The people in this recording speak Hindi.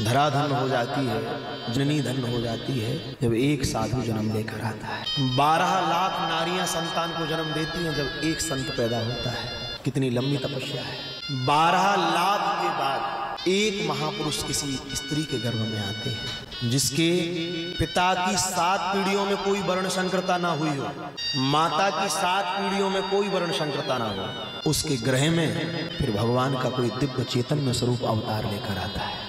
धराधन हो जाती है, जननी धन हो जाती है जब एक साधु जन्म लेकर आता है। 12 लाख नारियां संतान को जन्म देती हैं जब एक संत पैदा होता है। कितनी लंबी तपस्या है। 12 लाख के बाद एक महापुरुष किसी स्त्री के गर्भ में आते हैं जिसके पिता की 7 पीढ़ियों में कोई वर्ण संकरता ना हुई हो, माता की 7 पीढ़ियों में कोई वर्ण संकरता ना हो। उसके ग्रह में फिर भगवान का कोई दिव्य चैतन्य स्वरूप अवतार लेकर आता है।